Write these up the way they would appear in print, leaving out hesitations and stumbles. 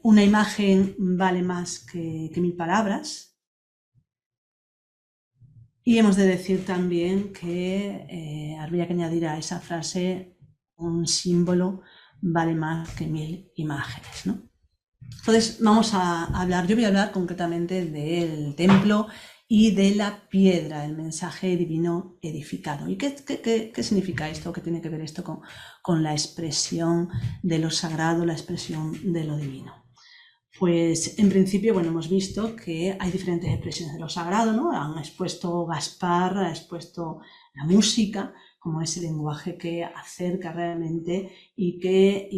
una imagen vale más que 1000 palabras. Y hemos de decir también que habría que añadir a esa frase un símbolo vale más que 1000 imágenes, ¿no? Entonces vamos a hablar, yo voy a hablar concretamente del templo y de la piedra, el mensaje divino edificado. ¿Y qué significa esto? ¿Qué tiene que ver esto con la expresión de lo sagrado, la expresión de lo divino? Pues en principio, bueno, hemos visto que hay diferentes expresiones de lo sagrado, ¿no? Han expuesto Gaspar, ha expuesto la música como ese lenguaje que acerca realmente y que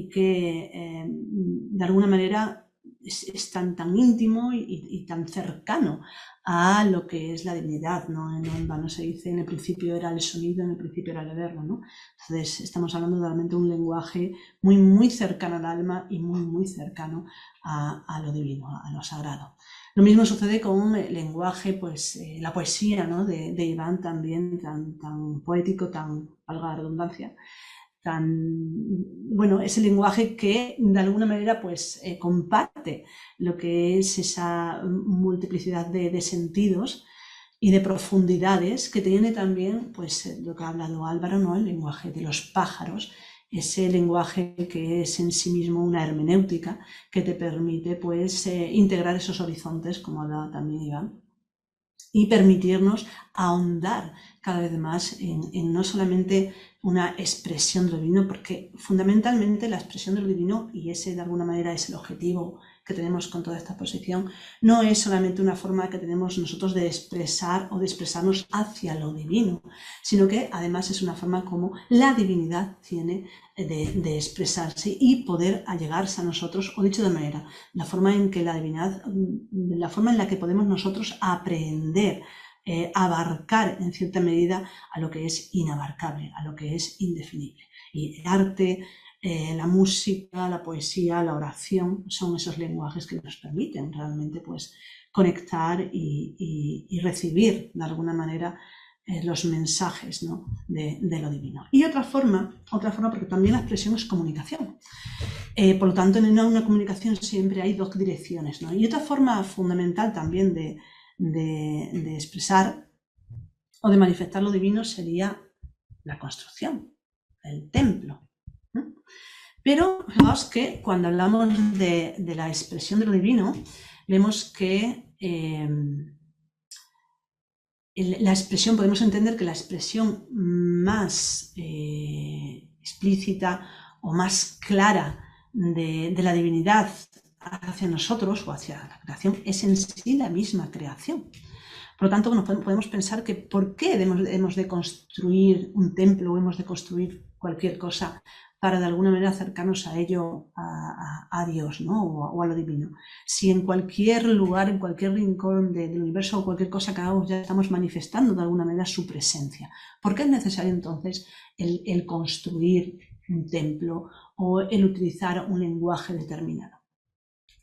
de alguna manera es tan íntimo y tan cercano a lo que es la divinidad, ¿no? En vano se dice, en el principio era el sonido, en el principio era el verbo, ¿no? Entonces estamos hablando realmente de un lenguaje muy, muy cercano al alma y muy, muy cercano a lo divino, a lo sagrado. Lo mismo sucede con el lenguaje, pues la poesía, ¿no? de Iván también, tan poético, valga la redundancia, bueno, ese lenguaje que de alguna manera pues comparte lo que es esa multiplicidad de sentidos y de profundidades que tiene también pues lo que ha hablado Álvaro, ¿no? El lenguaje de los pájaros, ese lenguaje que es en sí mismo una hermenéutica que te permite pues integrar esos horizontes, como hablaba también Iván, y permitirnos ahondar cada vez más en no solamente una expresión de lo divino, porque fundamentalmente la expresión de lo divino, y ese de alguna manera es el objetivo que tenemos con toda esta exposición, no es solamente una forma que tenemos nosotros de expresar o de expresarnos hacia lo divino, sino que además es una forma como la divinidad tiene de expresarse y poder allegarse a nosotros, o dicho de manera, la forma en que la divinidad, la forma en la que podemos nosotros aprender, abarcar en cierta medida a lo que es inabarcable, a lo que es indefinible. Y el arte, la música, la poesía, la oración son esos lenguajes que nos permiten realmente pues conectar y recibir de alguna manera los mensajes, ¿no? de lo divino. Y otra forma, porque también la expresión es comunicación. Por lo tanto, en una comunicación siempre hay dos direcciones, ¿no? Y otra forma fundamental también de expresar o de manifestar lo divino sería la construcción, el templo, ¿no? Pero fijaos que cuando hablamos de la expresión de lo divino, vemos que la expresión, podemos entender que la expresión más explícita o más clara de la divinidad hacia nosotros o hacia la creación es en sí la misma creación. Por lo tanto, bueno, podemos pensar que ¿por qué hemos de construir un templo o hemos de construir cualquier cosa para de alguna manera acercarnos a ello, a Dios, ¿no? o a lo divino? Si en cualquier lugar, en cualquier rincón del universo o cualquier cosa que hagamos ya estamos manifestando de alguna manera su presencia, ¿por qué es necesario entonces el construir un templo o el utilizar un lenguaje determinado?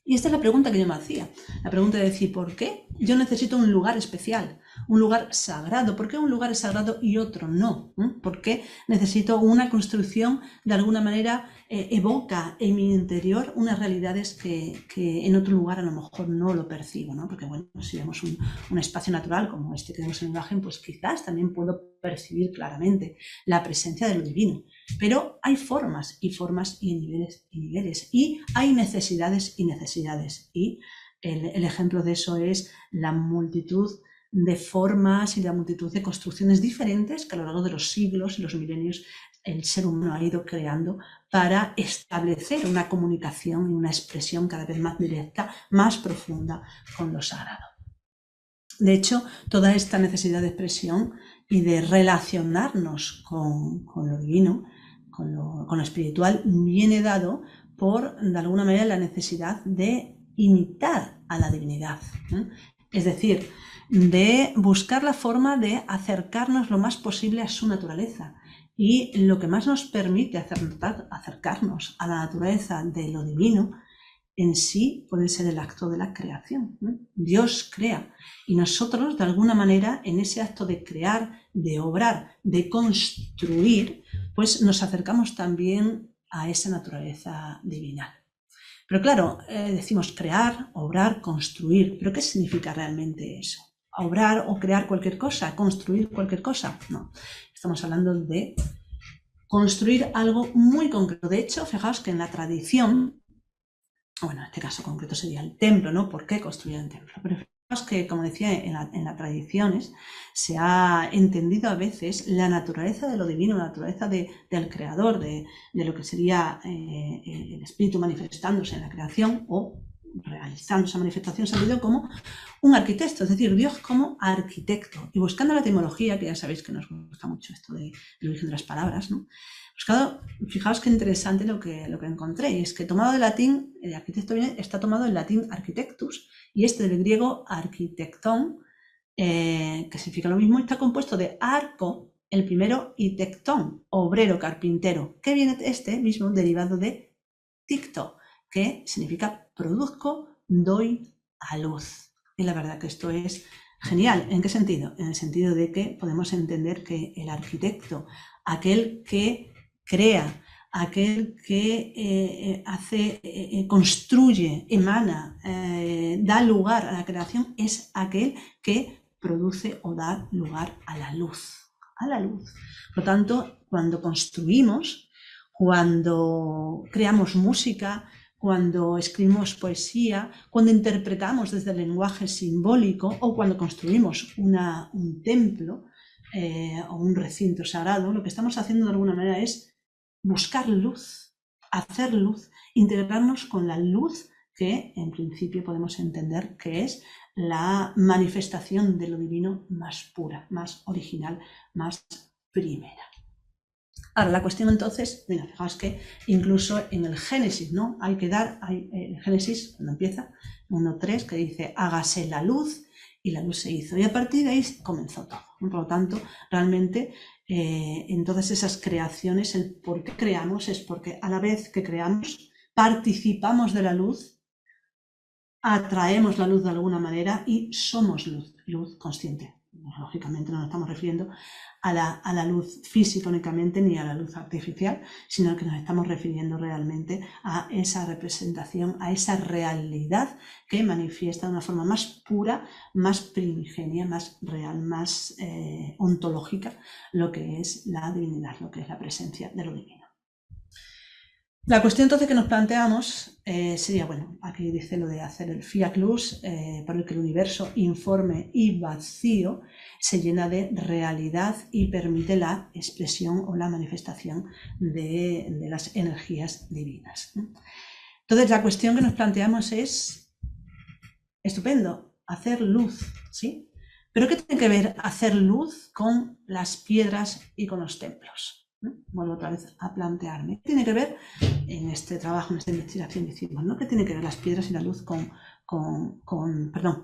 Y esta es la pregunta que yo me hacía, la pregunta de decir, ¿por qué yo necesito un lugar especial, un lugar sagrado? ¿Por qué un lugar es sagrado y otro no? ¿Por qué necesito una construcción de alguna manera evoca en mi interior unas realidades que en otro lugar a lo mejor no lo percibo, ¿no? Porque bueno, si vemos un espacio natural como este que vemos en la imagen, pues quizás también puedo percibir claramente la presencia de lo divino. Pero hay formas y niveles y niveles, y hay necesidades y necesidades. Y el ejemplo de eso es la multitud de formas y la multitud de construcciones diferentes que a lo largo de los siglos y los milenios el ser humano ha ido creando para establecer una comunicación y una expresión cada vez más directa, más profunda con lo sagrado. De hecho, toda esta necesidad de expresión y de relacionarnos con lo divino, con lo espiritual, viene dado por, de alguna manera, la necesidad de imitar a la divinidad, ¿eh? Es decir, de buscar la forma de acercarnos lo más posible a su naturaleza. Y lo que más nos permite acercarnos a la naturaleza de lo divino en sí puede ser el acto de la creación, ¿no? Dios crea y nosotros de alguna manera en ese acto de crear, de obrar, de construir, pues nos acercamos también a esa naturaleza divina. Pero claro, decimos crear, obrar, construir. ¿Pero qué significa realmente eso? ¿Obrar o crear cualquier cosa? ¿Construir cualquier cosa? No. Estamos hablando de construir algo muy concreto. De hecho, fijaos que en la tradición, bueno, en este caso concreto sería el templo, ¿no? ¿Por qué construir el templo? Pero fijaos que, como decía, en las tradiciones se ha entendido a veces la naturaleza de lo divino, la naturaleza del creador, de lo que sería el espíritu manifestándose en la creación o realizando esa manifestación, se ha entendido como un arquitecto, es decir, Dios como arquitecto. Y buscando la etimología, que ya sabéis que nos gusta mucho esto del origen de las palabras, ¿no? Pues claro, fijaos qué interesante lo que encontré, y es que tomado del latín, el arquitecto está tomado del latín architectus, y este del griego arquitectón, que significa lo mismo, está compuesto de arco, el primero, y tectón, obrero, carpintero, que viene este mismo derivado de ticto, que significa produzco, doy a luz. Y la verdad que esto es genial. ¿En qué sentido? En el sentido de que podemos entender que el arquitecto, aquel que crea, aquel que construye, emana, da lugar a la creación, es aquel que produce o da lugar a la luz. A la luz. Por lo tanto, cuando construimos, cuando creamos música, cuando escribimos poesía, cuando interpretamos desde el lenguaje simbólico o cuando construimos un templo o un recinto sagrado, lo que estamos haciendo de alguna manera es buscar luz, hacer luz, integrarnos con la luz que en principio podemos entender que es la manifestación de lo divino más pura, más original, más primera. Ahora, la cuestión entonces, mira, fijaos que incluso en el Génesis, ¿no? Hay el Génesis, cuando empieza, 1.3, que dice, hágase la luz, y la luz se hizo. Y a partir de ahí comenzó todo. Por lo tanto, realmente, en todas esas creaciones, el por qué creamos es porque a la vez que creamos, participamos de la luz, atraemos la luz de alguna manera y somos luz consciente. Lógicamente no nos estamos refiriendo a la luz física únicamente ni a la luz artificial, sino que nos estamos refiriendo realmente a esa representación, a esa realidad que manifiesta de una forma más pura, más primigenia, más real, más ontológica lo que es la divinidad, lo que es la presencia de lo divino. La cuestión entonces que nos planteamos sería, bueno, aquí dice lo de hacer el fiat lux, por el que el universo informe y vacío se llena de realidad y permite la expresión o la manifestación de las energías divinas. Entonces la cuestión que nos planteamos es, estupendo, hacer luz, ¿sí? Pero ¿qué tiene que ver hacer luz con las piedras y con los templos? Vuelvo otra vez a plantearme. ¿Qué tiene que ver en este trabajo, en esta investigación que hicimos, ¿no? ¿Qué tiene que ver las piedras y la luz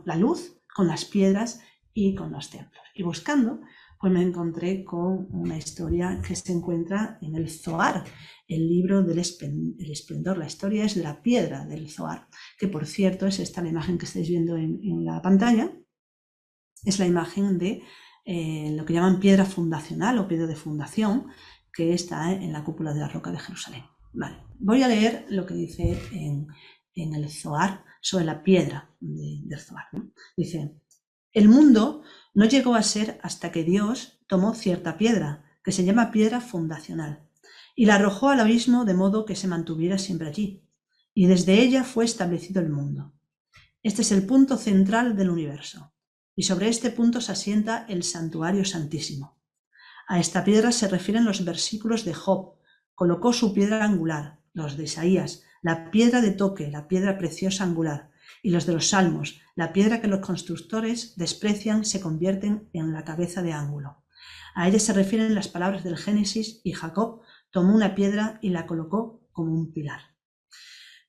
la luz con las piedras y con los templos? Y buscando, pues me encontré con una historia que se encuentra en el Zohar, el libro del esplendor. La historia es de la piedra del Zohar, que por cierto es esta la imagen que estáis viendo en la pantalla. Es la imagen de lo que llaman piedra fundacional o piedra de fundación, que está en la cúpula de la roca de Jerusalén. Vale. Voy a leer lo que dice en el Zohar sobre la piedra del Zohar, ¿no? Dice, el mundo no llegó a ser hasta que Dios tomó cierta piedra, que se llama piedra fundacional, y la arrojó al abismo de modo que se mantuviera siempre allí, y desde ella fue establecido el mundo. Este es el punto central del universo, y sobre este punto se asienta el santuario santísimo. A esta piedra se refieren los versículos de Job, colocó su piedra angular, los de Isaías, la piedra de toque, la piedra preciosa angular, y los de los Salmos, la piedra que los constructores desprecian se convierten en la cabeza de ángulo. A ella se refieren las palabras del Génesis, y Jacob tomó una piedra y la colocó como un pilar.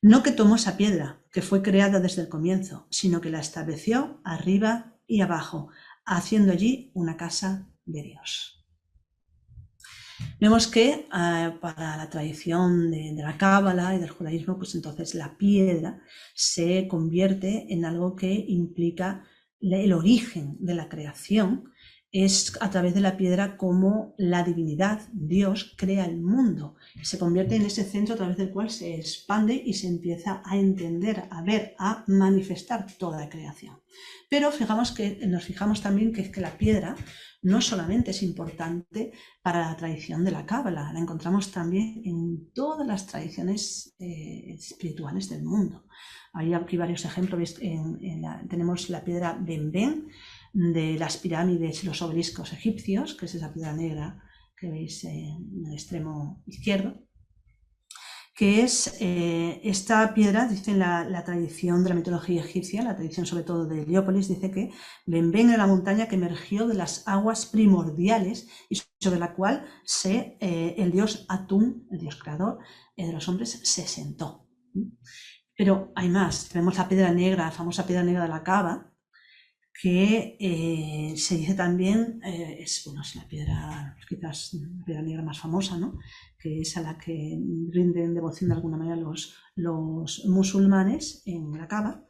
No que tomó esa piedra, que fue creada desde el comienzo, sino que la estableció arriba y abajo, haciendo allí una casa de Dios. Vemos que para la tradición de la Cábala y del judaísmo, pues entonces la piedra se convierte en algo que implica el origen de la creación es a través de la piedra como la divinidad, Dios, crea el mundo. Se convierte en ese centro a través del cual se expande y se empieza a entender, a ver, a manifestar toda la creación. Pero nos fijamos también que la piedra no solamente es importante para la tradición de la Cábala, la encontramos también en todas las tradiciones espirituales del mundo. Hay aquí varios ejemplos. Tenemos la piedra Benben de las pirámides y los obeliscos egipcios, que es esa piedra negra que veis en el extremo izquierdo, que es esta piedra, dice la tradición de la mitología egipcia, la tradición sobre todo de Heliópolis, dice que Benben era la montaña que emergió de las aguas primordiales y sobre la cual el dios Atún, el dios creador de los hombres, se sentó. Pero hay más, tenemos la piedra negra, la famosa piedra negra de la Cava, que se dice también, es la piedra, quizás la piedra negra más famosa, ¿no? Que es a la que rinden devoción de alguna manera los musulmanes en la Cava,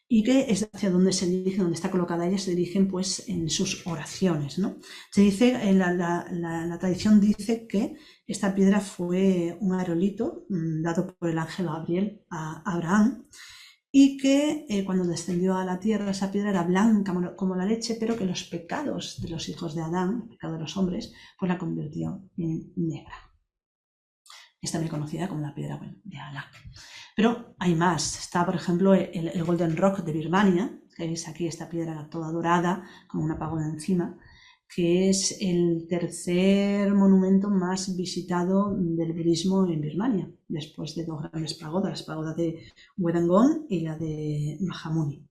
y que es hacia donde se dirige, donde está colocada ella, se dirigen pues en sus oraciones, ¿no? Se dice, la tradición dice que esta piedra fue un aerolito dado por el ángel Gabriel a Abraham, y que cuando descendió a la tierra esa piedra era blanca como la leche, pero que los pecados de los hijos de Adán, el pecado de los hombres, pues la convirtió en negra. Es también conocida como la piedra de Alá. Pero hay más. Está, por ejemplo, el Golden Rock de Birmania, que veis aquí esta piedra toda dorada, con una pagoda encima, que es el tercer monumento más visitado del budismo en Birmania, después de dos grandes pagodas, la pagoda de Wudangon y la de Mahamuni.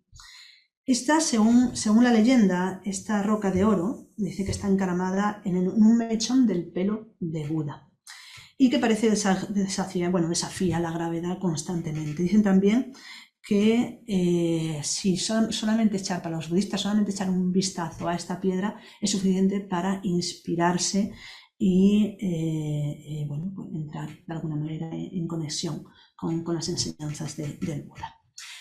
Esta, según la leyenda, esta roca de oro, dice que está encaramada en un mechón del pelo de Buda, y que parece desafía la gravedad constantemente. Dicen también que si solamente para los budistas, solamente echar un vistazo a esta piedra es suficiente para inspirarse y entrar de alguna manera en conexión con las enseñanzas del Buda.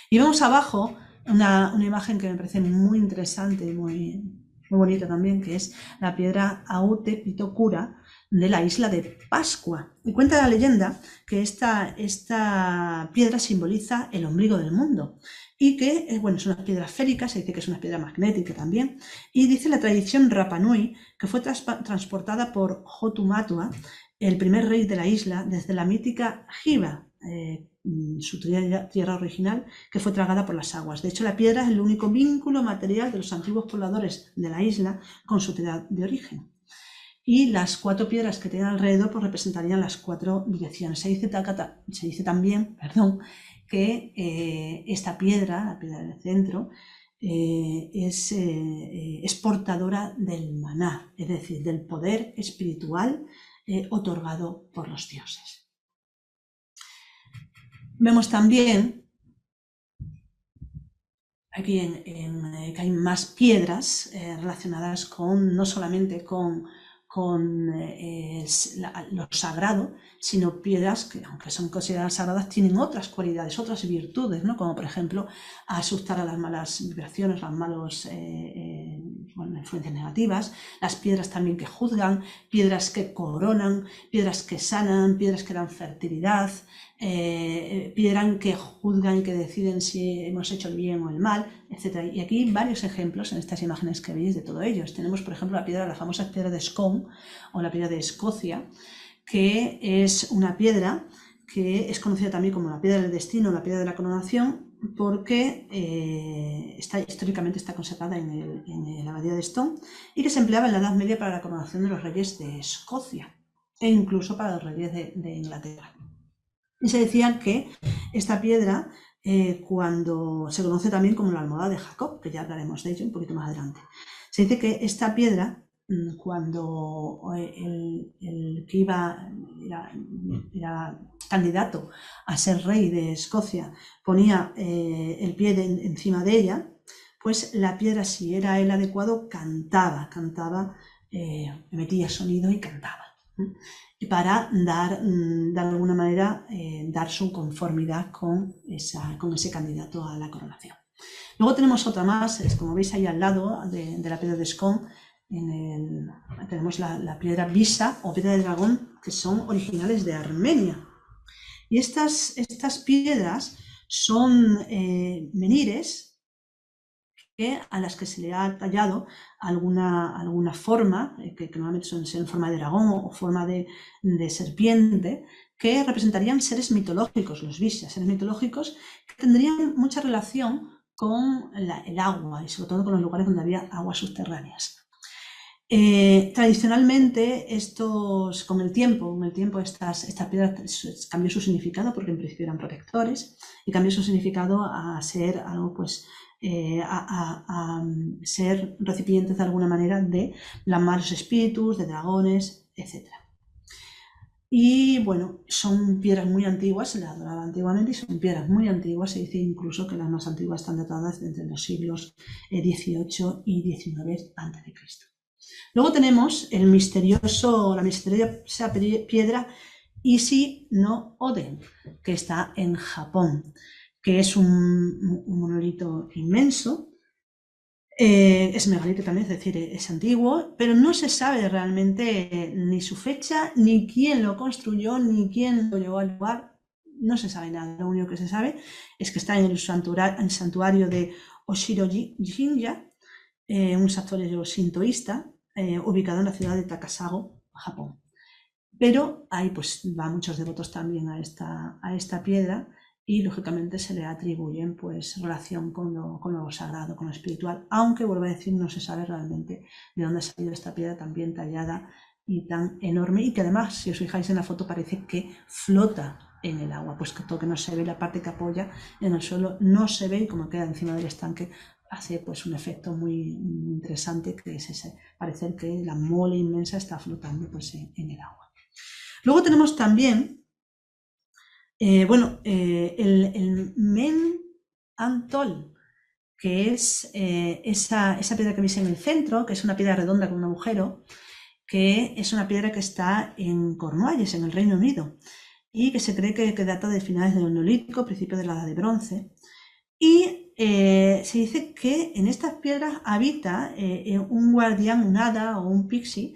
Y vemos abajo una imagen que me parece muy interesante y muy bonita también, que es la piedra Aute Pitokura de la isla de Pascua. Y cuenta la leyenda que esta piedra simboliza el ombligo del mundo y que es una piedra esférica, se dice que es una piedra magnética también, y dice la tradición Rapa Nui que fue transportada por Hotumatua, el primer rey de la isla, desde la mítica Jiva, su tierra original, que fue tragada por las aguas. De hecho, la piedra es el único vínculo material de los antiguos pobladores de la isla con su tierra de origen. Y las 4 piedras que tienen alrededor pues representarían las 4 direcciones. Se dice también que esta piedra, la piedra del centro, es portadora del maná, es decir, del poder espiritual otorgado por los dioses. Vemos también aquí que hay más piedras relacionadas no solamente con lo sagrado, sino piedras que, aunque son consideradas sagradas, tienen otras cualidades, otras virtudes, ¿no? Como por ejemplo asustar a las malas vibraciones, las malas influencias negativas, las piedras también que juzgan, piedras que coronan, piedras que sanan, piedras que dan fertilidad, piedras que juzgan, que deciden si hemos hecho el bien o el mal, etc. Y aquí varios ejemplos en estas imágenes que veis de todo ello. Tenemos, por ejemplo, la famosa piedra de Scone o la piedra de Escocia, que es una piedra que es conocida también como la piedra del destino, la piedra de la coronación, porque históricamente está conservada en la abadía de Stone y que se empleaba en la Edad Media para la coronación de los reyes de Escocia e incluso para los reyes de Inglaterra. Y se decía que esta piedra, cuando se conoce también como la almohada de Jacob, que ya hablaremos de ello un poquito más adelante, se dice que esta piedra, cuando el que era candidato a ser rey de Escocia ponía el pie encima de ella, pues la piedra, si era el adecuado, cantaba, emitía sonido y cantaba, para dar, de alguna manera, dar su conformidad con ese candidato a la coronación. Luego tenemos otra más, como veis ahí al lado de la piedra de Scone, tenemos la piedra visa o piedra de dragón, que son originales de Armenia. Y estas piedras son menires a las que se le ha tallado alguna forma, que normalmente son en forma de dragón o forma de serpiente, que representarían seres mitológicos, los visas, seres mitológicos que tendrían mucha relación con el agua y sobre todo con los lugares donde había aguas subterráneas. Tradicionalmente, con el tiempo estas piedras cambió su significado, porque en principio eran protectores, y cambió su significado a ser algo, pues, a ser recipientes de alguna manera de los malos espíritus, de dragones, etc. Y bueno, son piedras muy antiguas, se las adoraba antiguamente y son piedras muy antiguas. Se dice incluso que las más antiguas están datadas entre los siglos XVIII y XIX a.C. Luego tenemos la misteriosa piedra Isi no Oden, que está en Japón, que es un monolito inmenso. Es megalito también, es decir, es antiguo, pero no se sabe realmente ni su fecha, ni quién lo construyó, ni quién lo llevó al lugar. No se sabe nada. Lo único que se sabe es que está en el santuario de Oshiro-jinja, un santuario sintoísta, ubicado en la ciudad de Takasago, Japón. Pero ahí pues van muchos devotos también a esta piedra, y lógicamente se le atribuyen pues relación con lo sagrado, con lo espiritual, aunque vuelvo a decir, no se sabe realmente de dónde ha salido esta piedra tan bien tallada y tan enorme, y que además, si os fijáis en la foto, parece que flota en el agua, pues que todo que no se ve, la parte que apoya en el suelo no se ve, y como queda encima del estanque hace pues un efecto muy interesante, que es ese, parecer que la mole inmensa está flotando pues en el agua. Luego tenemos también el Men Antol, que es esa piedra que veis en el centro, que es una piedra redonda con un agujero, que es una piedra que está en Cornualles, en el Reino Unido, y que se cree que data de finales del Neolítico, principios de la Edad de Bronce. Y se dice que en estas piedras habita un guardián, un hada o un pixie,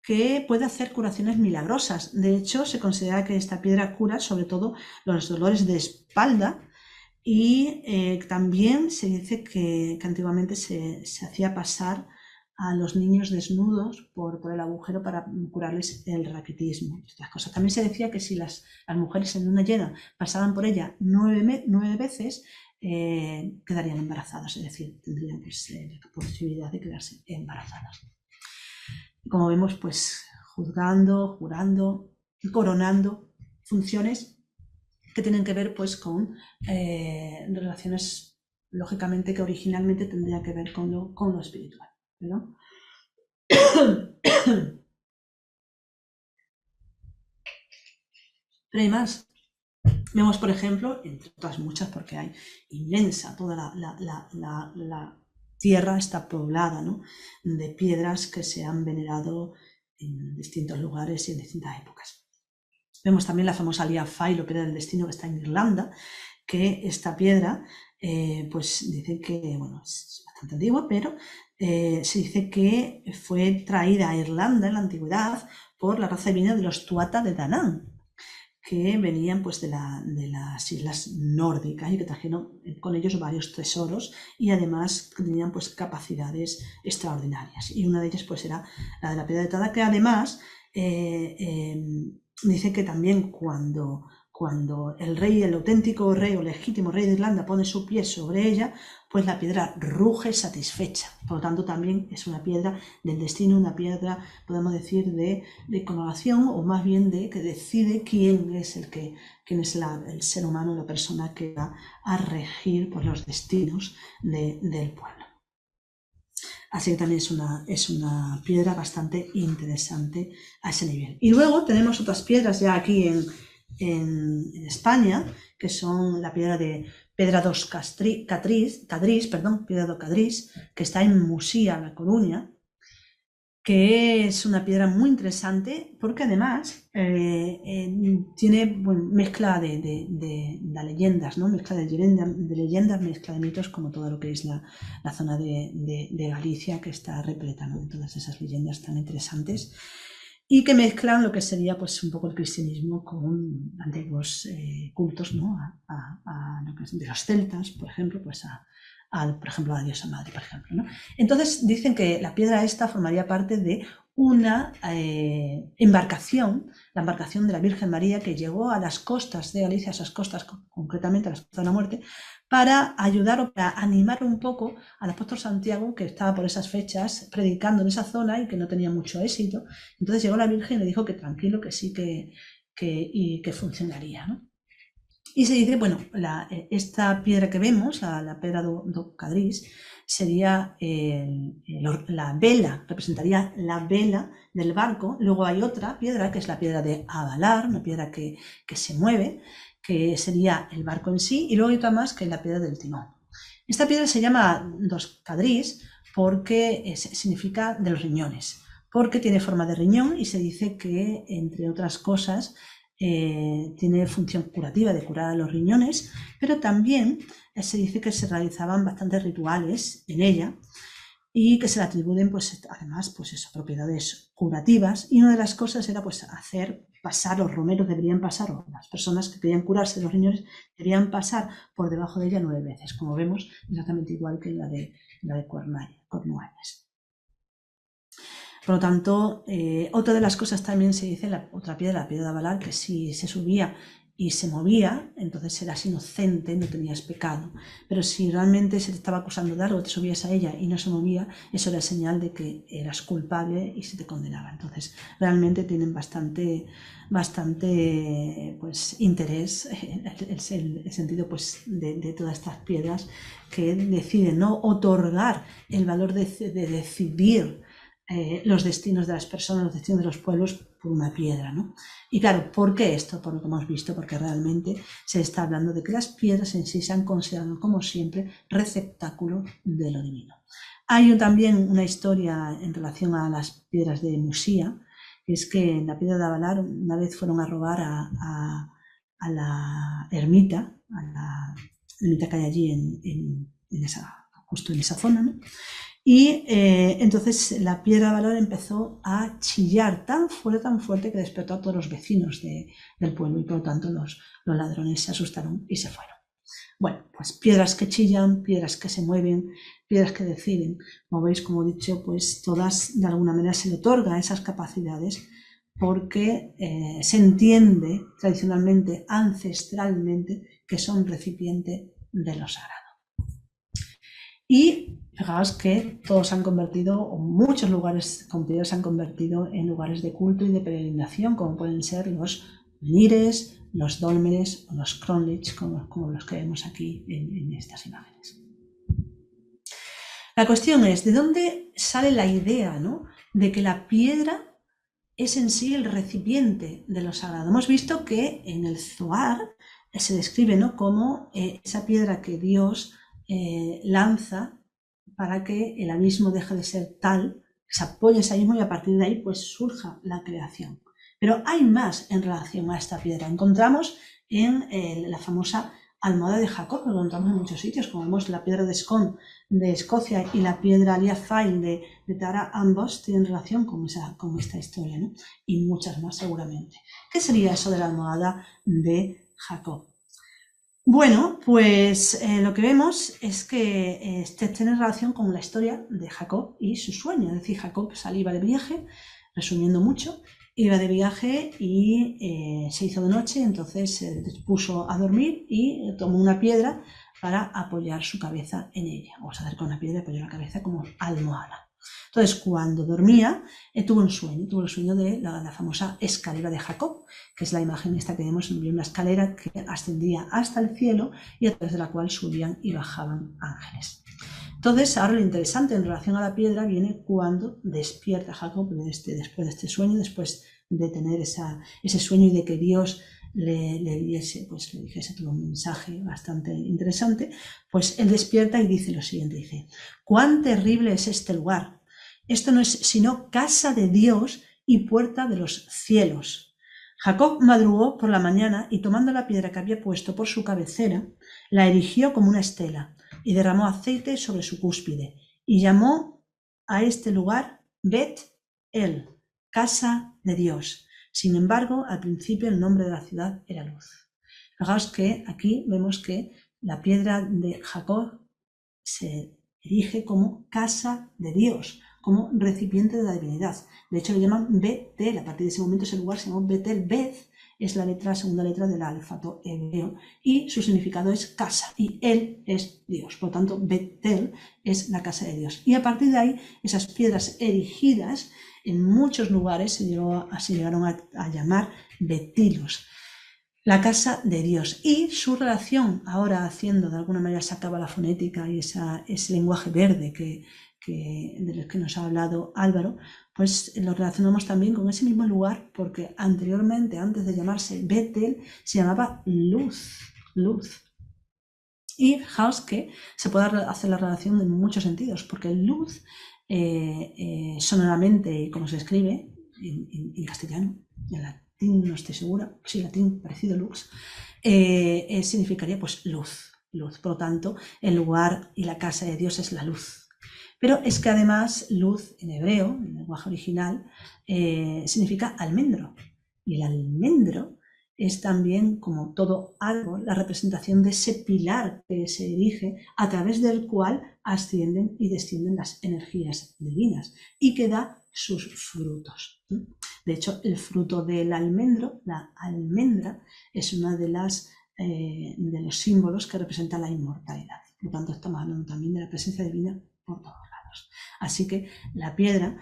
que puede hacer curaciones milagrosas. De hecho, se considera que esta piedra cura sobre todo los dolores de espalda, y también se dice que antiguamente se hacía pasar a los niños desnudos por el agujero para curarles el raquitismo. Estas cosas. También se decía que si las mujeres en luna llena pasaban por ella 9 veces, quedarían embarazadas, es decir, tendrían pues, la posibilidad de quedarse embarazadas. Como vemos, pues juzgando, jurando, coronando funciones que tienen que ver pues con relaciones, lógicamente, que originalmente tendrían que ver con lo espiritual, ¿no? Pero hay más. Vemos, por ejemplo, entre otras muchas, porque hay inmensa, toda la tierra está poblada, ¿no?, de piedras que se han venerado en distintos lugares y en distintas épocas. Vemos también la famosa Lia Failo, piedra del destino, que está en Irlanda, que esta piedra, pues dice que, bueno, es bastante antigua, pero se dice que fue traída a Irlanda en la antigüedad por la raza divina de los Tuatha de Danann, que venían pues de las islas nórdicas y que trajeron con ellos varios tesoros, y además tenían pues capacidades extraordinarias, y una de ellas pues era la de la piedra de Tada, que además dice que también cuando el rey, el auténtico rey o legítimo rey de Irlanda, pone su pie sobre ella, pues la piedra ruge satisfecha. Por lo tanto, también es una piedra del destino, una piedra, podemos decir, de connotación, o más bien de que decide quién es el ser humano, la persona que va a regir pues, los destinos del pueblo. Así que también es una piedra bastante interesante a ese nivel. Y luego tenemos otras piedras ya aquí en España, que son la piedra de Pedra dos Cadrís, piedra do Cadrís, que está en Musía, La Coruña, que es una piedra muy interesante porque además tiene mezcla de leyendas, ¿no? Mezcla de leyendas, mezcla de mitos, como todo lo que es la zona de Galicia, que está repleta, ¿no? De todas esas leyendas tan interesantes y que mezclan lo que sería pues un poco el cristianismo con antiguos cultos, ¿no? A lo que es de los celtas, por ejemplo, pues por ejemplo, a la diosa madre, por ejemplo, ¿no? Entonces dicen que la piedra esta formaría parte de una embarcación, la embarcación de la Virgen María, que llegó a las costas de Galicia, a esas costas, concretamente a las costas de la muerte, para ayudar o para animar un poco al apóstol Santiago, que estaba por esas fechas predicando en esa zona y que no tenía mucho éxito. Entonces llegó la Virgen y le dijo que tranquilo, que sí, que funcionaría, ¿no? Y se dice, bueno, esta piedra que vemos, la pedra do Cadrís, sería la vela, representaría la vela del barco. Luego hay otra piedra, que es la piedra de Avalar, una piedra que se mueve, que sería el barco en sí, y luego hay otra más, que es la piedra del timón. Esta piedra se llama dos Cadrís porque significa de los riñones, porque tiene forma de riñón y se dice que, entre otras cosas, tiene función curativa de curar a los riñones, pero también se dice que se realizaban bastantes rituales en ella y que se le atribuyen pues además pues eso, propiedades curativas, y una de las cosas era pues hacer pasar, los romeros deberían pasar, o las personas que querían curarse de los riñones deberían pasar por debajo de ella 9 veces, como vemos, exactamente igual que la de Cornualles. Por lo tanto, otra de las cosas también se dice, otra piedra, la piedra de Avalar, que si se subía y se movía, entonces eras inocente, no tenías pecado. Pero si realmente se te estaba acusando de algo, te subías a ella y no se movía, eso era señal de que eras culpable y se te condenaba. Entonces, realmente tienen bastante pues, interés el sentido pues, de todas estas piedras que deciden, ¿no?, otorgar el valor de decidir los destinos de las personas, los destinos de los pueblos por una piedra, ¿no? Y claro, ¿por qué esto? Por lo que hemos visto, porque realmente se está hablando de que las piedras en sí se han considerado, como siempre, receptáculo de lo divino. Hay también una historia en relación a las piedras de Musía, que es que en la piedra de Avalar una vez fueron a robar a la ermita, que hay allí justo en esa zona, ¿no? Y entonces la piedra de Avalar empezó a chillar tan fuerte que despertó a todos los vecinos del pueblo, y por lo tanto los ladrones se asustaron y se fueron. Bueno, pues piedras que chillan, piedras que se mueven, piedras que deciden. Como veis, como he dicho, pues todas de alguna manera se le otorgan esas capacidades porque se entiende tradicionalmente, ancestralmente, que son recipiente de lo sagrado. Y fijaos que todos se han convertido, o muchos lugares con piedras se han convertido en lugares de culto y de peregrinación, como pueden ser los menhires, los dólmenes o los cronlits, como los que vemos aquí en estas imágenes. La cuestión es, ¿de dónde sale la idea, ¿no?, de que la piedra es en sí el recipiente de lo sagrado? Hemos visto que en el Zohar se describe, ¿no?, como esa piedra que Dios lanza para que el abismo deje de ser tal, se apoye ese abismo y a partir de ahí pues surja la creación. Pero hay más en relación a esta piedra. Encontramos en la famosa almohada de Jacob, lo encontramos en muchos sitios, como vemos la piedra de Scone de Escocia y la piedra Liafail de Tara, ambos tienen relación con esta historia, ¿no?, y muchas más seguramente. ¿Qué sería eso de la almohada de Jacob? Bueno, pues lo que vemos es que tiene relación con la historia de Jacob y su sueño. Es decir, Jacob iba de viaje, resumiendo mucho, iba de viaje y se hizo de noche, entonces se puso a dormir y tomó una piedra para apoyar su cabeza en ella. O sea, con una piedra apoyó la cabeza como almohada. Entonces, cuando dormía, tuvo el sueño de la famosa escalera de Jacob, que es la imagen esta que vemos en una escalera que ascendía hasta el cielo y a través de la cual subían y bajaban ángeles. Entonces, ahora lo interesante en relación a la piedra viene cuando despierta Jacob después de este sueño, después de tener ese sueño y de que Dios le dijese todo un mensaje bastante interesante, pues él despierta y dice lo siguiente, dice: «¿Cuán terrible es este lugar? Esto no es sino casa de Dios y puerta de los cielos. Jacob madrugó por la mañana y tomando la piedra que había puesto por su cabecera, la erigió como una estela y derramó aceite sobre su cúspide y llamó a este lugar Bet-El, casa de Dios. Sin embargo, al principio el nombre de la ciudad era Luz. Fijaos que aquí vemos que la piedra de Jacob se erige como casa de Dios, como recipiente de la divinidad. De hecho, le llaman Betel. A partir de ese momento ese lugar se llamó Betel. Bet es la segunda letra del alfabeto hebreo y su significado es casa y él es Dios. Por lo tanto, Betel es la casa de Dios. Y a partir de ahí, esas piedras erigidas en muchos lugares se llegaron a llamar betilos, la casa de Dios. Y su relación, ahora haciendo de alguna manera, se acaba la fonética y ese lenguaje verde del que nos ha hablado Álvaro, pues lo relacionamos también con ese mismo lugar, porque anteriormente, antes de llamarse Betel, se llamaba Luz. Y fijaos que se puede hacer la relación en muchos sentidos, porque Luz, sonoramente, como se escribe en castellano, en latín no estoy segura, sí, latín parecido lux, significaría pues luz. Por lo tanto, el lugar y la casa de Dios es la luz. Pero es que además luz en hebreo, en el lenguaje original, significa almendro. Y el almendro es también, como todo árbol, la representación de ese pilar que se erige a través del cual ascienden y descienden las energías divinas y que da sus frutos. De hecho, el fruto del almendro, la almendra, es una de los símbolos que representa la inmortalidad. Por lo tanto, estamos hablando también de la presencia divina por todos lados. Así que la piedra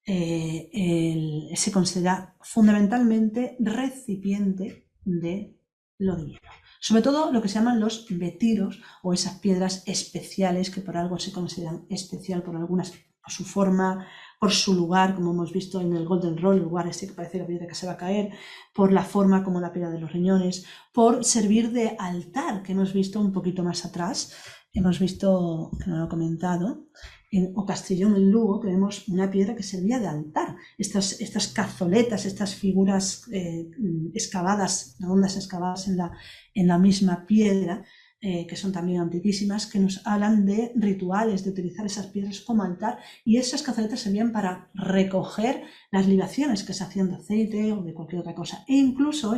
se considera fundamentalmente recipiente de lo divino. Sobre todo lo que se llaman los betiros o esas piedras especiales que por algo se consideran especial, por algunas, por su forma, por su lugar, como hemos visto en el Golden Roll, el lugar este que parece la piedra que se va a caer, por la forma como la piedra de los riñones, por servir de altar, que hemos visto un poquito más atrás. Hemos visto, que no lo he comentado, en O Castellón, en Lugo, que vemos una piedra que servía de altar. Estas cazoletas, estas figuras excavadas, redondas excavadas en la misma piedra, que son también antiquísimas, que nos hablan de rituales, de utilizar esas piedras como altar, y esas cazoletas servían para recoger las libaciones que se hacían de aceite o de cualquier otra cosa. E incluso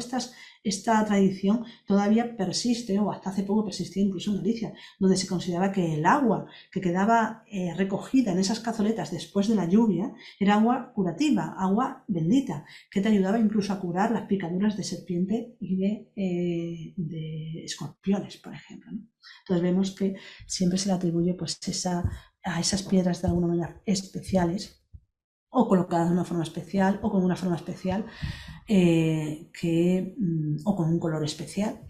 esta tradición todavía persiste, o hasta hace poco persistía incluso en Galicia, donde se consideraba que el agua que quedaba recogida en esas cazoletas después de la lluvia era agua curativa, agua bendita, que te ayudaba incluso a curar las picaduras de serpiente y de escorpiones, por ejemplo, ¿no? Entonces vemos que siempre se le atribuye pues a esas piedras de alguna manera especiales, o colocadas de una forma especial, o con una forma especial, o con un color especial,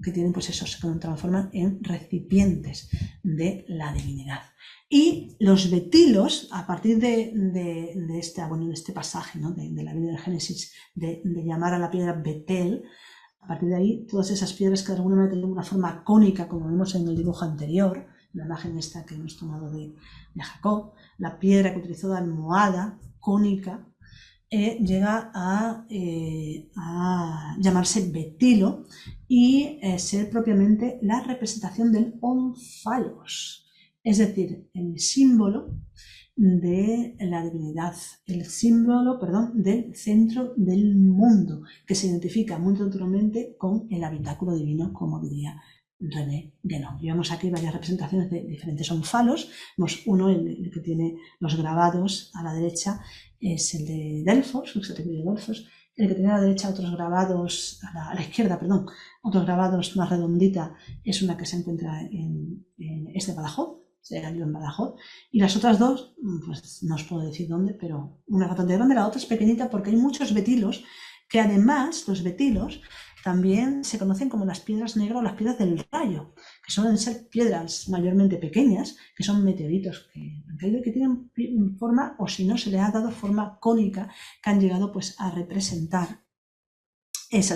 que tienen, pues eso, se transforman en recipientes de la divinidad. Y los betilos, a partir de este pasaje, ¿no? de la Biblia de Génesis, de llamar a la piedra Betel, a partir de ahí, todas esas piedras que de alguna manera tienen una forma cónica, como vemos en el dibujo anterior, la imagen esta que hemos tomado de Jacob, la piedra que utilizó de almohada cónica, llega a llamarse betilo y ser propiamente la representación del ónfalos, es decir, el símbolo de la divinidad, el símbolo, del centro del mundo, que se identifica muy naturalmente con el habitáculo divino, como diría René Guénon. Vemos aquí varias representaciones de diferentes ónfalos. Vemos uno, el que tiene los grabados a la derecha, es el de Delfos, el de Delfos. El que tiene a la derecha otros grabados, a la izquierda, otros grabados más redondita, es una que se encuentra en Badajoz, en Badajoz, y las otras dos, pues no os puedo decir dónde, pero una es bastante grande, la otra es pequeñita, porque hay muchos betilos, que además los betilos también se conocen como las piedras negras o las piedras del rayo, que suelen ser piedras mayormente pequeñas, que son meteoritos que tienen forma, o si no se les ha dado forma cónica, que han llegado pues a representar es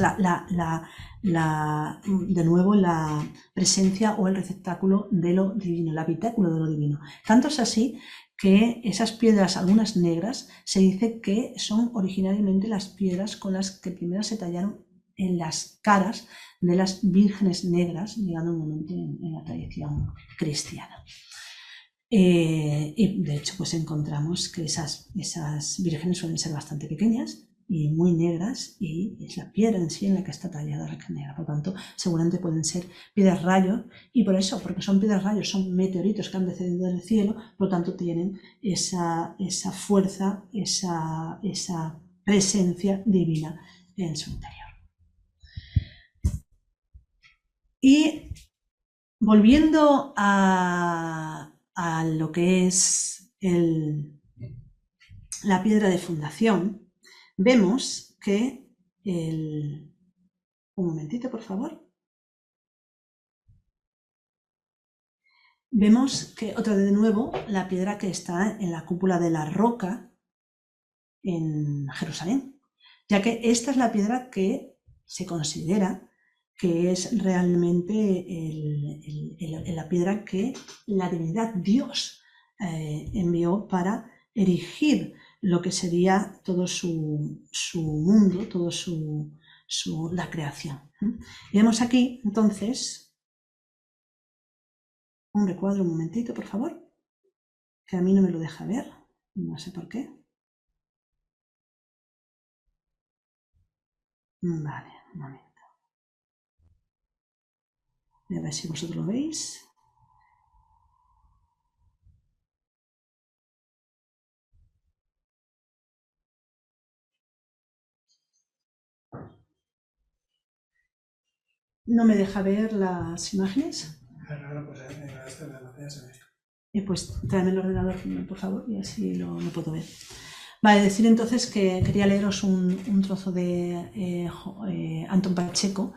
de nuevo la presencia o el receptáculo de lo divino, el habitáculo de lo divino. Tanto es así que esas piedras, algunas negras, se dice que son originariamente las piedras con las que primero se tallaron en las caras de las vírgenes negras, llegando un momento en la tradición cristiana. Y de hecho, pues encontramos que esas vírgenes suelen ser bastante pequeñas y muy negras, y es la piedra en sí en la que está tallada la negra. Por lo tanto, seguramente pueden ser piedras rayos, y por eso, porque son piedras rayos, son meteoritos que han descendido del cielo, por lo tanto tienen esa fuerza, esa presencia divina en su interior. Y volviendo a lo que es la piedra de fundación, vemos que un momentito, por favor. Vemos que otra vez de nuevo la piedra que está en la cúpula de la roca en Jerusalén, ya que esta es la piedra que se considera que es realmente la piedra que la divinidad Dios envió para erigir lo que sería todo su mundo, todo la creación. Y vemos aquí, entonces, un recuadro, un momentito, por favor, que a mí no me lo deja ver, no sé por qué. Vale, un momento. Voy a ver si vosotros lo veis. No me deja ver las imágenes. Pues tráeme el ordenador, por favor, y así lo puedo ver. Vale, decir entonces que quería leeros un trozo de Antón Pacheco,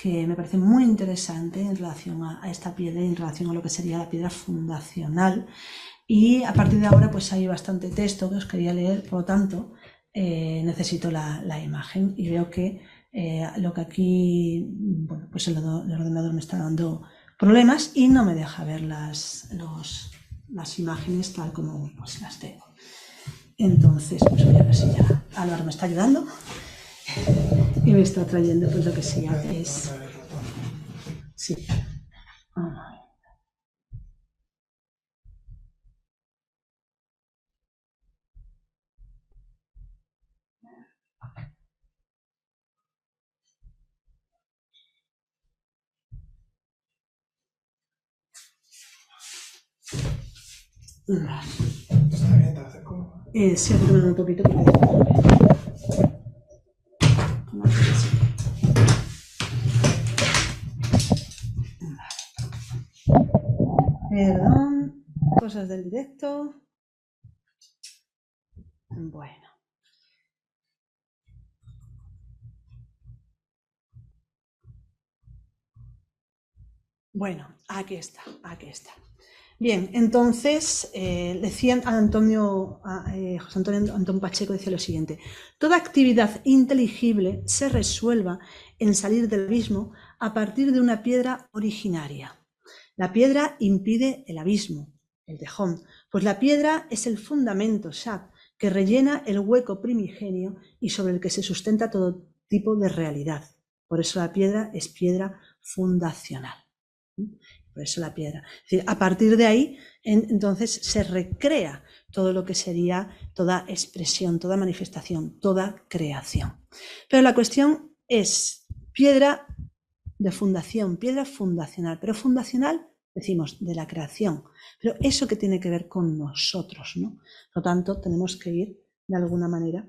que me parece muy interesante en relación a esta piedra y en relación a lo que sería la piedra fundacional. Y a partir de ahora pues hay bastante texto que os quería leer, por lo tanto necesito la imagen, y veo que lo que aquí, bueno, pues el ordenador me está dando problemas y no me deja ver las imágenes tal como pues las tengo. Entonces, pues voy a ver si ya Álvaro me está ayudando y me está trayendo pues lo que sí es... Sí. Está bien, te acerco. Sí, acércame un poquito porque... Perdón, cosas del directo. Bueno. Bueno, aquí está. Bien, entonces decía José Antonio Antón Pacheco decía lo siguiente: toda actividad inteligible se resuelva en salir del abismo a partir de una piedra originaria. La piedra impide el abismo, el tejón, pues la piedra es el fundamento, Shab, que rellena el hueco primigenio y sobre el que se sustenta todo tipo de realidad. Por eso la piedra es piedra fundacional. Por eso la piedra. Es decir, a partir de ahí, entonces se recrea todo lo que sería toda expresión, toda manifestación, toda creación. Pero la cuestión es piedra de fundación, piedra fundacional, pero fundacional, decimos, de la creación. Pero eso que tiene que ver con nosotros, ¿no? Por lo tanto, tenemos que ir de alguna manera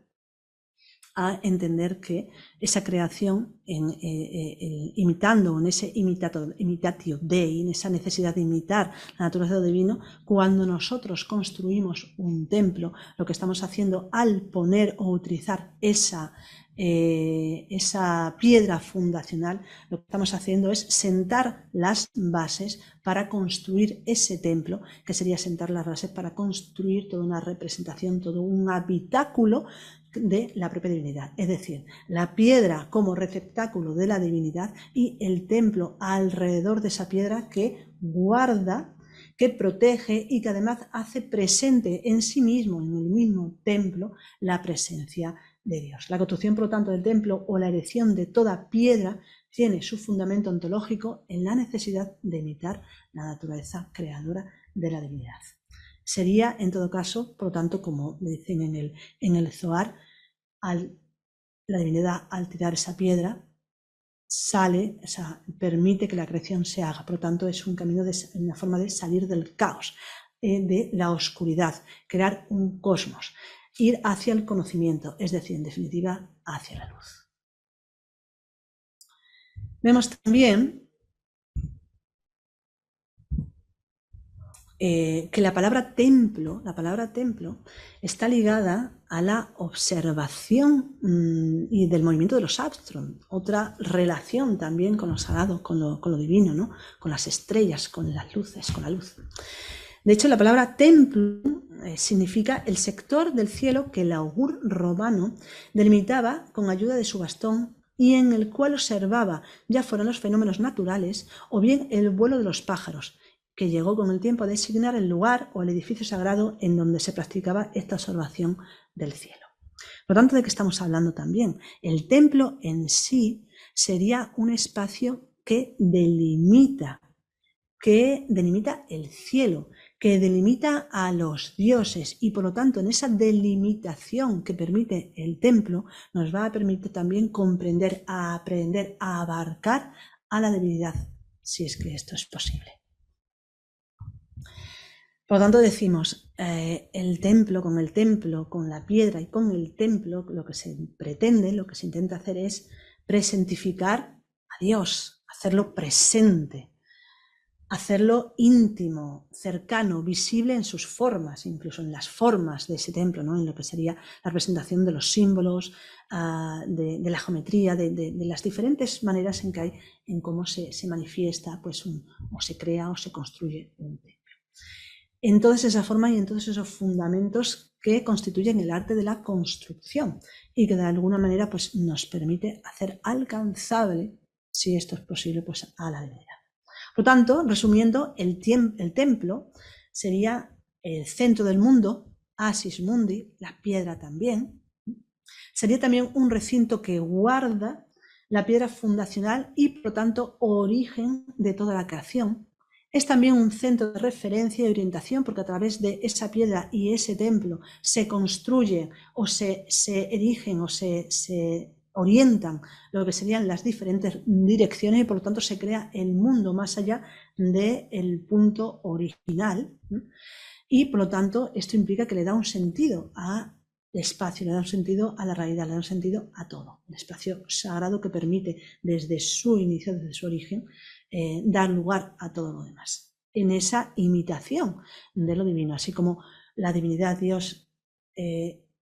a entender que esa creación, imitando en ese imitatio Dei, en esa necesidad de imitar la naturaleza divina, cuando nosotros construimos un templo, lo que estamos haciendo al poner o utilizar esa piedra fundacional, lo que estamos haciendo es sentar las bases para construir ese templo, que sería sentar las bases para construir toda una representación, todo un habitáculo de la propia divinidad, es decir, la piedra como receptáculo de la divinidad y el templo alrededor de esa piedra que guarda que protege y que además hace presente en sí mismo, en el mismo templo, la presencia de Dios. La construcción, por lo tanto, del templo o la erección de toda piedra tiene su fundamento ontológico en la necesidad de imitar la naturaleza creadora de la divinidad. Sería, en todo caso, por lo tanto, como dicen en el Zohar, la divinidad, al tirar esa piedra, sale, o sea, permite que la creación se haga. Por lo tanto, es un camino, una forma de salir del caos, de la oscuridad, crear un cosmos, ir hacia el conocimiento, es decir, en definitiva, hacia la luz. Vemos también que la palabra templo está ligada a la observación y del movimiento de los astros, otra relación también con lo sagrado, con lo divino, ¿no? Con las estrellas, con las luces, con la luz. De hecho, la palabra templo significa el sector del cielo que el augur romano delimitaba con ayuda de su bastón y en el cual observaba, ya fueran los fenómenos naturales o bien el vuelo de los pájaros, que llegó con el tiempo a designar el lugar o el edificio sagrado en donde se practicaba esta observación del cielo. Por lo tanto, ¿de qué estamos hablando también? El templo en sí sería un espacio que delimita el cielo, que delimita a los dioses y por lo tanto en esa delimitación que permite el templo nos va a permitir también comprender, a aprender, a abarcar a la divinidad, si es que esto es posible. Por lo tanto decimos, el templo, con la piedra y con el templo, lo que se pretende, lo que se intenta hacer es presentificar a Dios, hacerlo presente, hacerlo íntimo, cercano, visible en sus formas, incluso en las formas de ese templo, ¿no? En lo que sería la representación de los símbolos, de la geometría, de las diferentes maneras en que hay, en cómo se manifiesta, pues, o se crea o se construye un templo. En todas esas formas y en todos esos fundamentos que constituyen el arte de la construcción y que de alguna manera pues, nos permite hacer alcanzable, si esto es posible, pues, a la divinidad. Por lo tanto, resumiendo, el templo sería el centro del mundo, Asis Mundi, la piedra también. Sería también un recinto que guarda la piedra fundacional y, por lo tanto, origen de toda la creación. Es también un centro de referencia y orientación porque a través de esa piedra y ese templo se construye o se erigen o se orientan lo que serían las diferentes direcciones y por lo tanto se crea el mundo más allá del punto original y por lo tanto esto implica que le da un sentido al espacio, le da un sentido a la realidad, le da un sentido a todo. El espacio sagrado que permite desde su inicio, desde su origen, dar lugar a todo lo demás. En esa imitación de lo divino, así como la divinidad Dios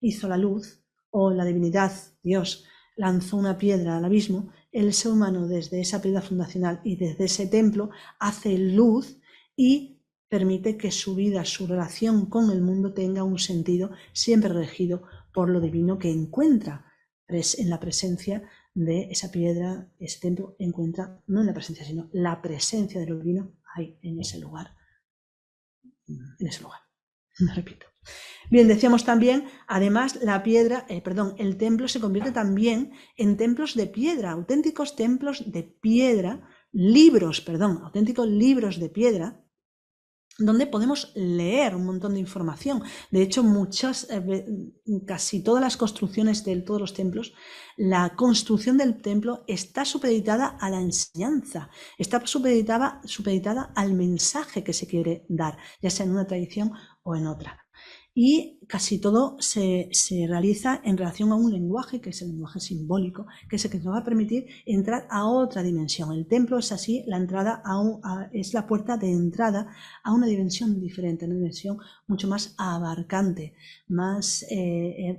hizo la luz o la divinidad Dios lanzó una piedra al abismo, el ser humano desde esa piedra fundacional y desde ese templo hace luz y permite que su vida, su relación con el mundo tenga un sentido siempre regido por lo divino que encuentra en la presencia de esa piedra, ese templo encuentra, no en la presencia, sino la presencia de lo divino hay en ese lugar. Me repito. Bien, decíamos también, además, el templo se convierte también en templos de piedra, auténticos templos de piedra, auténticos libros de piedra, donde podemos leer un montón de información. De hecho, casi todas las construcciones de todos los templos, la construcción del templo está supeditada a la enseñanza, está supeditada al mensaje que se quiere dar, ya sea en una tradición o en otra. Y casi todo se realiza en relación a un lenguaje, que es el lenguaje simbólico, que es el que nos va a permitir entrar a otra dimensión. El templo es así, es la puerta de entrada a una dimensión diferente, una dimensión mucho más abarcante, más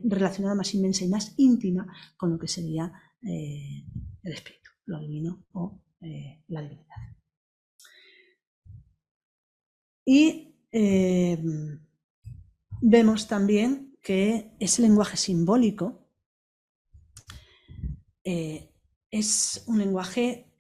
relacionada, más inmensa y más íntima con lo que sería el espíritu, lo divino o la divinidad. Y vemos también que ese lenguaje simbólico es un lenguaje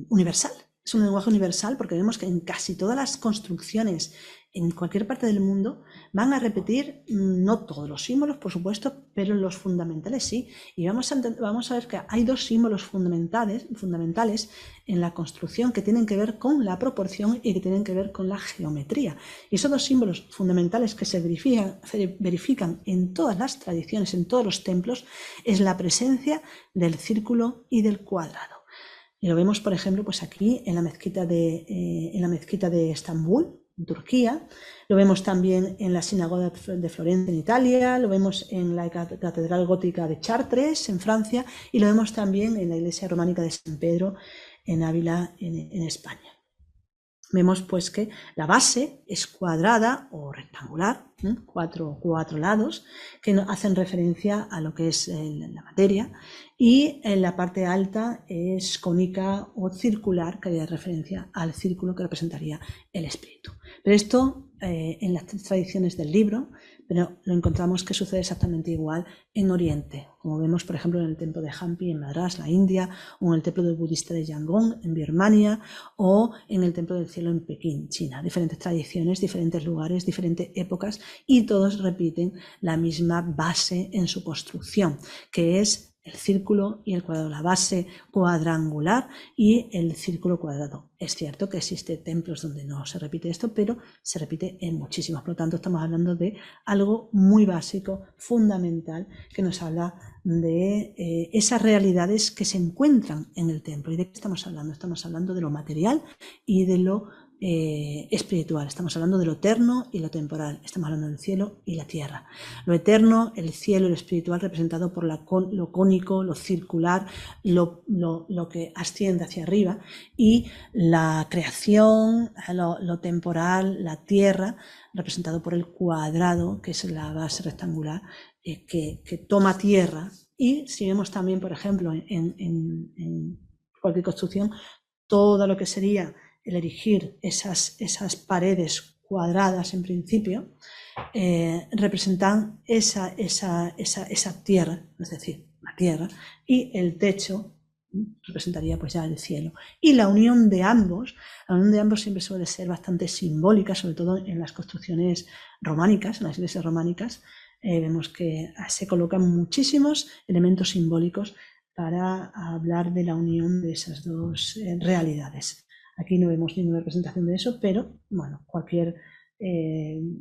universal, es un lenguaje universal porque vemos que en casi todas las construcciones en cualquier parte del mundo van a repetir, no todos los símbolos, por supuesto, pero los fundamentales sí. Y vamos a ver que hay dos símbolos fundamentales en la construcción que tienen que ver con la proporción y que tienen que ver con la geometría. Y esos dos símbolos fundamentales que se verifican en todas las tradiciones, en todos los templos, es la presencia del círculo y del cuadrado. Y lo vemos, por ejemplo, pues aquí en la mezquita de Estambul, en Turquía, lo vemos también en la sinagoga de Florencia, en Italia, lo vemos en la catedral gótica de Chartres, en Francia, y lo vemos también en la iglesia románica de San Pedro, en Ávila, en España. Vemos pues que la base es cuadrada o rectangular, cuatro lados que hacen referencia a lo que es la materia, y en la parte alta es cónica o circular, que haría referencia al círculo que representaría el espíritu. Pero esto en las tradiciones del libro, pero lo encontramos que sucede exactamente igual en Oriente, como vemos por ejemplo en el templo de Hampi en Madrás, la India, o en el templo del budista de Yangon en Birmania, o en el templo del cielo en Pekín, China. Diferentes tradiciones, diferentes lugares, diferentes épocas, y todos repiten la misma base en su construcción, que es el círculo y el cuadrado, la base cuadrangular y el círculo cuadrado. Es cierto que existen templos donde no se repite esto, pero se repite en muchísimos. Por lo tanto, estamos hablando de algo muy básico, fundamental, que nos habla de esas realidades que se encuentran en el templo. ¿Y de qué estamos hablando? Estamos hablando de lo material y de lo espiritual. Estamos hablando de lo eterno y lo temporal. Estamos hablando del cielo y la tierra. Lo eterno, el cielo y lo espiritual representado por lo cónico, lo circular, lo que asciende hacia arriba, y la creación, lo temporal, la tierra, representado por el cuadrado, que es la base rectangular que toma tierra. Y si vemos también, por ejemplo, en cualquier construcción, todo lo que sería el erigir esas paredes cuadradas en principio, representan esa tierra, es decir, la tierra, y el techo representaría pues ya el cielo. Y la unión de ambos siempre suele ser bastante simbólica, sobre todo en las construcciones románicas, en las iglesias románicas. Vemos que se colocan muchísimos elementos simbólicos para hablar de la unión de esas dos realidades. Aquí no vemos ninguna representación de eso, pero bueno,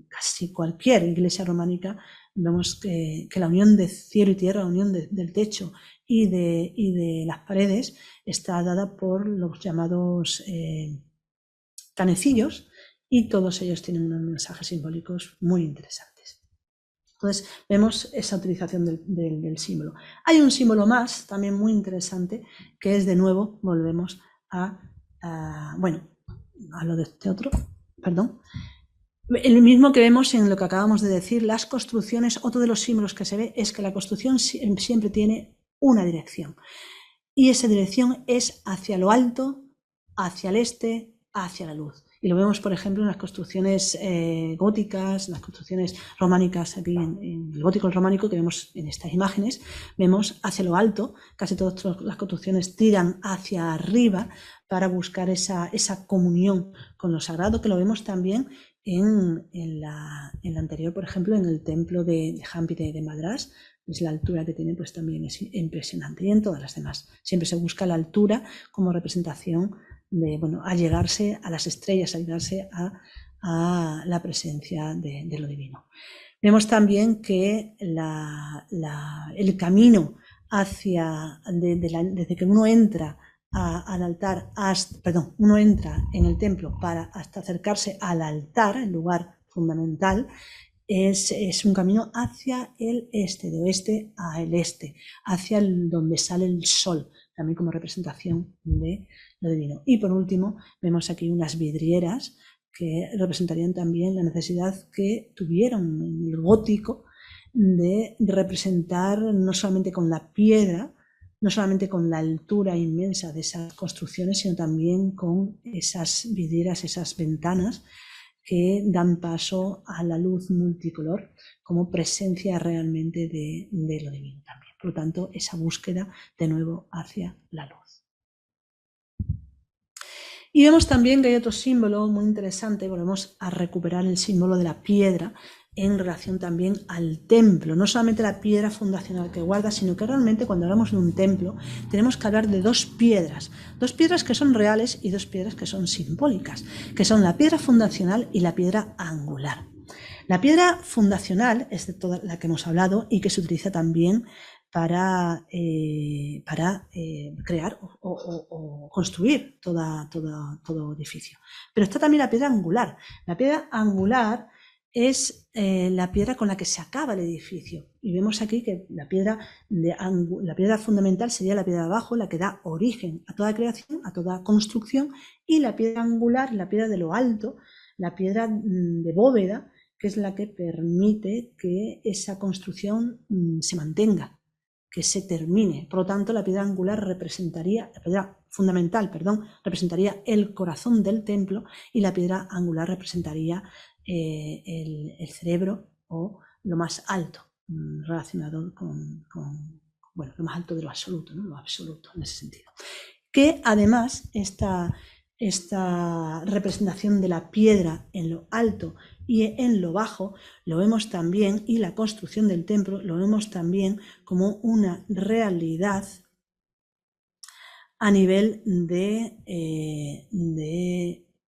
casi cualquier iglesia románica vemos que la unión de cielo y tierra, la unión del techo y de las paredes está dada por los llamados canecillos, y todos ellos tienen unos mensajes simbólicos muy interesantes. Entonces vemos esa utilización del símbolo. Hay un símbolo más, también muy interesante, que es de nuevo, volvemos a lo de este otro, perdón. El mismo que vemos en lo que acabamos de decir, las construcciones, otro de los símbolos que se ve es que la construcción siempre tiene una dirección. Y esa dirección es hacia lo alto, hacia el este, hacia la luz. Y lo vemos, por ejemplo, en las construcciones góticas, en las construcciones románicas, aquí en el gótico románico que vemos en estas imágenes, vemos hacia lo alto, casi todas las construcciones tiran hacia arriba para buscar esa comunión con lo sagrado, que lo vemos también en la anterior, por ejemplo, en el templo de Hampi de Madrás. Pues la altura que tiene pues también es impresionante, y en todas las demás. Siempre se busca la altura como representación de, allegarse a las estrellas, allegarse a la presencia de lo divino. Vemos también que el camino desde que uno entra al altar, uno entra en el templo hasta acercarse al altar, el lugar fundamental, es un camino hacia el este, de oeste a el este, hacia donde sale el sol, también como representación de lo divino. Y por último, vemos aquí unas vidrieras que representarían también la necesidad que tuvieron en el gótico de representar no solamente con la piedra, no solamente con la altura inmensa de esas construcciones, sino también con esas vidrieras, esas ventanas que dan paso a la luz multicolor como presencia realmente de lo divino también. Por lo tanto, esa búsqueda de nuevo hacia la luz. Y vemos también que hay otro símbolo muy interesante, volvemos a recuperar el símbolo de la piedra en relación también al templo, no solamente la piedra fundacional que guarda, sino que realmente cuando hablamos de un templo tenemos que hablar de dos piedras que son reales y dos piedras que son simbólicas, que son la piedra fundacional y la piedra angular. La piedra fundacional es de toda la que hemos hablado y que se utiliza también para crear o construir todo edificio. Pero está también la piedra angular. La piedra angular es la piedra con la que se acaba el edificio. Y vemos aquí que la piedra fundamental sería la piedra de abajo, la que da origen a toda creación, a toda construcción, y la piedra angular, la piedra de lo alto, la piedra de bóveda, que es la que permite que esa construcción se mantenga, que se termine. Por lo tanto, la piedra angular representaría, la piedra fundamental, representaría el corazón del templo, y la piedra angular representaría el cerebro o lo más alto, relacionado con lo más alto de lo absoluto, ¿no? Lo absoluto en ese sentido. Que además esta representación de la piedra en lo alto y en lo bajo lo vemos también, y la construcción del templo lo vemos también como una realidad a nivel de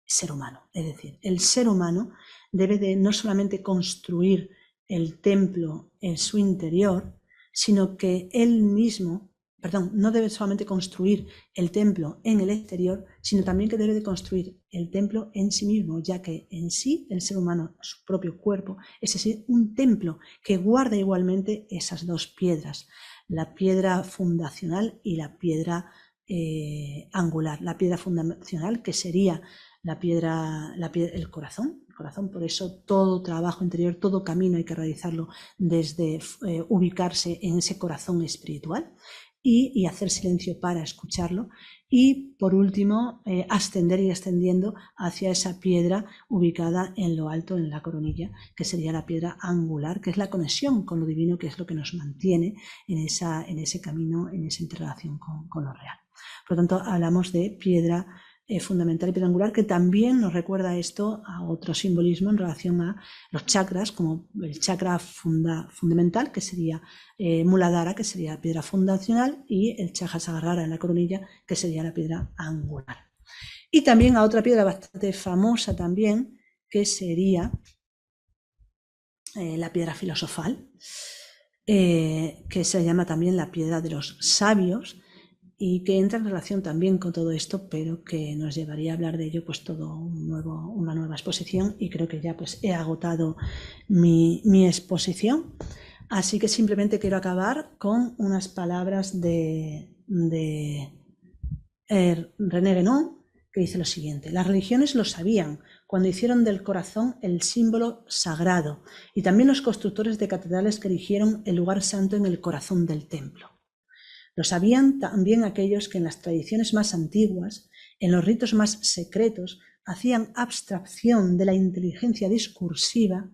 ser humano. Es decir, el ser humano debe de no solamente construir el templo en su interior, sino que él mismo, no debe solamente construir el templo en el exterior, sino también que debe de construir el templo en sí mismo, ya que en sí el ser humano, su propio cuerpo, es decir, un templo que guarda igualmente esas dos piedras, la piedra fundacional y la piedra angular. La piedra fundacional, que sería el corazón. Por eso todo trabajo interior, todo camino hay que realizarlo desde ubicarse en ese corazón espiritual y hacer silencio para escucharlo. Y por último, ascender y ascendiendo hacia esa piedra ubicada en lo alto, en la coronilla, que sería la piedra angular, que es la conexión con lo divino, que es lo que nos mantiene en ese camino, en esa interrelación con lo real. Por lo tanto, hablamos de piedra fundamental y piedra angular, que también nos recuerda esto a otro simbolismo en relación a los chakras, como el chakra fundamental, que sería Muladhara, que sería la piedra fundacional, y el Sahasrara en la coronilla, que sería la piedra angular. Y también a otra piedra bastante famosa también, que sería la piedra filosofal, que se llama también la piedra de los sabios, y que entra en relación también con todo esto, pero que nos llevaría a hablar de ello pues una nueva exposición, y creo que ya pues he agotado mi exposición. Así que simplemente quiero acabar con unas palabras de René Guénon, que dice lo siguiente: las religiones lo sabían cuando hicieron del corazón el símbolo sagrado, y también los constructores de catedrales que erigieron el lugar santo en el corazón del templo. Lo sabían también aquellos que en las tradiciones más antiguas, en los ritos más secretos, hacían abstracción de la inteligencia discursiva,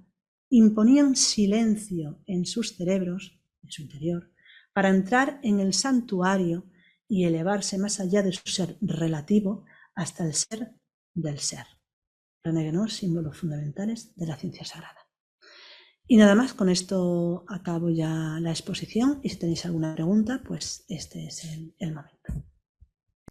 imponían silencio en sus cerebros, en su interior, para entrar en el santuario y elevarse más allá de su ser relativo hasta el ser del ser. René Guénon, símbolos fundamentales de la ciencia sagrada. Y nada más, con esto acabo ya la exposición, y si tenéis alguna pregunta, pues este es el momento.